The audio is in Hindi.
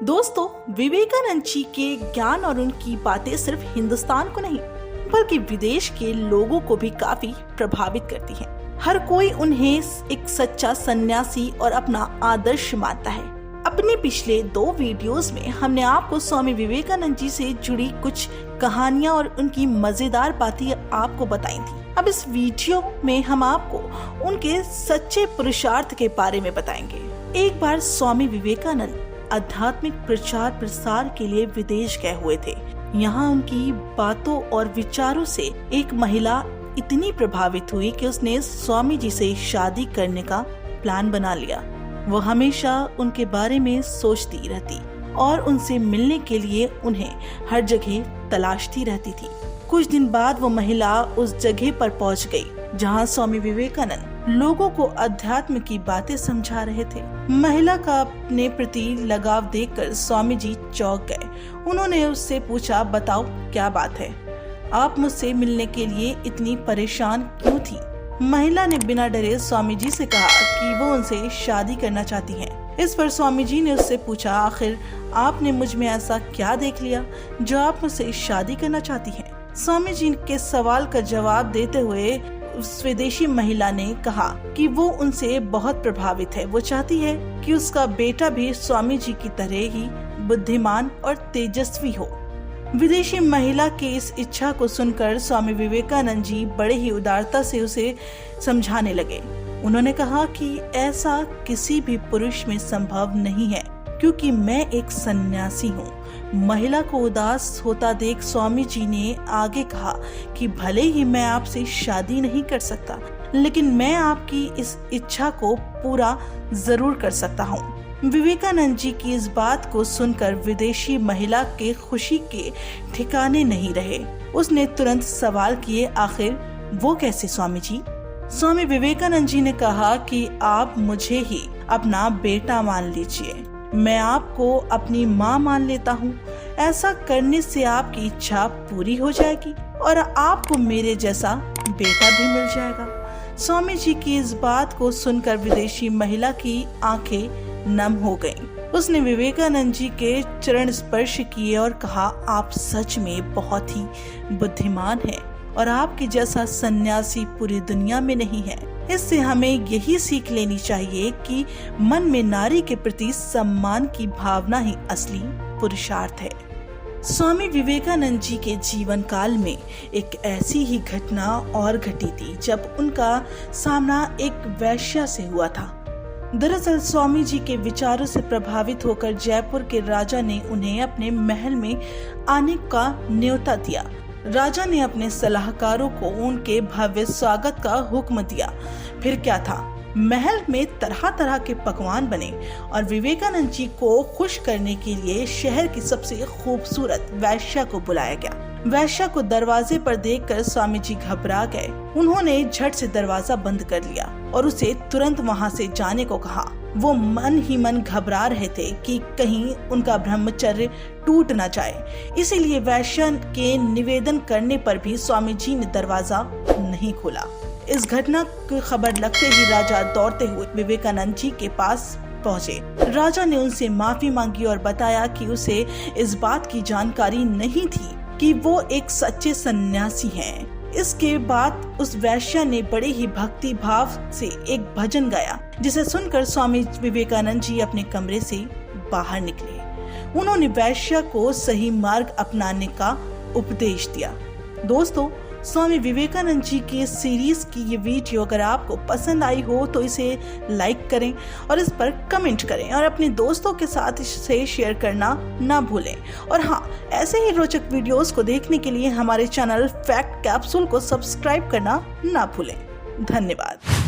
दोस्तों, विवेकानंद जी के ज्ञान और उनकी बातें सिर्फ हिंदुस्तान को नहीं बल्कि विदेश के लोगों को भी काफी प्रभावित करती हैं। हर कोई उन्हें एक सच्चा सन्यासी और अपना आदर्श मानता है। अपने पिछले 2 वीडियोस में हमने आपको स्वामी विवेकानंद जी से जुड़ी कुछ कहानियां और उनकी मजेदार बातें आपको बताई थी। अब इस वीडियो में हम आपको उनके सच्चे पुरुषार्थ के बारे में बताएंगे। एक बार स्वामी विवेकानंद आध्यात्मिक प्रचार प्रसार के लिए विदेश गए हुए थे। यहाँ उनकी बातों और विचारों से एक महिला इतनी प्रभावित हुई कि उसने स्वामी जी से शादी करने का प्लान बना लिया। वो हमेशा उनके बारे में सोचती रहती और उनसे मिलने के लिए उन्हें हर जगह तलाशती रहती थी। कुछ दिन बाद वो महिला उस जगह पर पहुंच गई जहां स्वामी विवेकानंद लोगों को अध्यात्म की बातें समझा रहे थे। महिला का अपने प्रति लगाव देखकर स्वामी जी चौंक गए। उन्होंने उससे पूछा, बताओ क्या बात है, आप मुझसे मिलने के लिए इतनी परेशान क्यों थी? महिला ने बिना डरे स्वामी जी से कहा कि वो उनसे शादी करना चाहती हैं। इस पर स्वामी जी ने उससे पूछा, आखिर आपने मुझ में ऐसा क्या देख लिया जो आप मुझसे शादी करना चाहती हैं? स्वामी जी के सवाल का जवाब देते हुए स्वदेशी महिला ने कहा कि वो उनसे बहुत प्रभावित है। वो चाहती है कि उसका बेटा भी स्वामी जी की तरह ही बुद्धिमान और तेजस्वी हो। विदेशी महिला की इस इच्छा को सुनकर स्वामी विवेकानंद जी बड़े ही उदारता से उसे समझाने लगे। उन्होंने कहा कि ऐसा किसी भी पुरुष में संभव नहीं है क्योंकि मैं एक सन्यासी हूँ। महिला को उदास होता देख स्वामी जी ने आगे कहा कि भले ही मैं आपसे शादी नहीं कर सकता, लेकिन मैं आपकी इस इच्छा को पूरा जरूर कर सकता हूँ। विवेकानंद जी की इस बात को सुनकर विदेशी महिला के खुशी के ठिकाने नहीं रहे। उसने तुरंत सवाल किए, आखिर वो कैसे स्वामी जी? स्वामी विवेकानंद जी ने कहा कि आप मुझे ही अपना बेटा मान लीजिए, मैं आपको अपनी माँ मान लेता हूँ। ऐसा करने से आपकी इच्छा पूरी हो जाएगी और आपको मेरे जैसा बेटा भी मिल जाएगा। स्वामी जी की इस बात को सुनकर विदेशी महिला की आंखें नम हो गईं। उसने विवेकानंद जी के चरण स्पर्श किए और कहा, आप सच में बहुत ही बुद्धिमान हैं और आपके जैसा सन्यासी पूरी दुनिया में नहीं है। इससे हमें यही सीख लेनी चाहिए कि मन में नारी के प्रति सम्मान की भावना ही असली पुरुषार्थ है। स्वामी विवेकानंद जी के जीवन काल में एक ऐसी ही घटना और घटी थी जब उनका सामना एक वैश्या से हुआ था। दरअसल स्वामी जी के विचारों से प्रभावित होकर जयपुर के राजा ने उन्हें अपने महल में आने का न्योता दिया। राजा ने अपने सलाहकारों को उनके भव्य स्वागत का हुक्म दिया। फिर क्या था, महल में तरह तरह के पकवान बने और विवेकानंद जी को खुश करने के लिए शहर की सबसे खूबसूरत वैश्या को बुलाया गया। वैश्या को दरवाजे पर देखकर स्वामी जी घबरा गए। उन्होंने झट से दरवाजा बंद कर लिया और उसे तुरंत वहां से जाने को कहा। वो मन ही मन घबरा रहे थे कि कहीं उनका ब्रह्मचर्य टूट न जाए, इसीलिए वैश्या के निवेदन करने पर भी स्वामी जी ने दरवाजा नहीं खोला। इस घटना की खबर लगते ही राजा दौड़ते हुए विवेकानंद जी के पास पहुंचे। राजा ने उनसे माफी मांगी और बताया कि उसे इस बात की जानकारी नहीं थी कि वो एक सच्चे सन्यासी हैं। इसके बाद उस वैश्या ने बड़े ही भक्ति भाव से एक भजन गाया, जिसे सुनकर स्वामी विवेकानंद जी अपने कमरे से बाहर निकले। उन्होंने वैश्या को सही मार्ग अपनाने का उपदेश दिया। दोस्तों, स्वामी विवेकानंद जी की सीरीज की ये वीडियो अगर आपको पसंद आई हो तो इसे लाइक करें और इस पर कमेंट करें और अपने दोस्तों के साथ इसे शेयर करना ना भूलें। और हाँ, ऐसे ही रोचक वीडियोस को देखने के लिए हमारे चैनल फैक्ट कैप्सूल को सब्सक्राइब करना ना भूलें। धन्यवाद।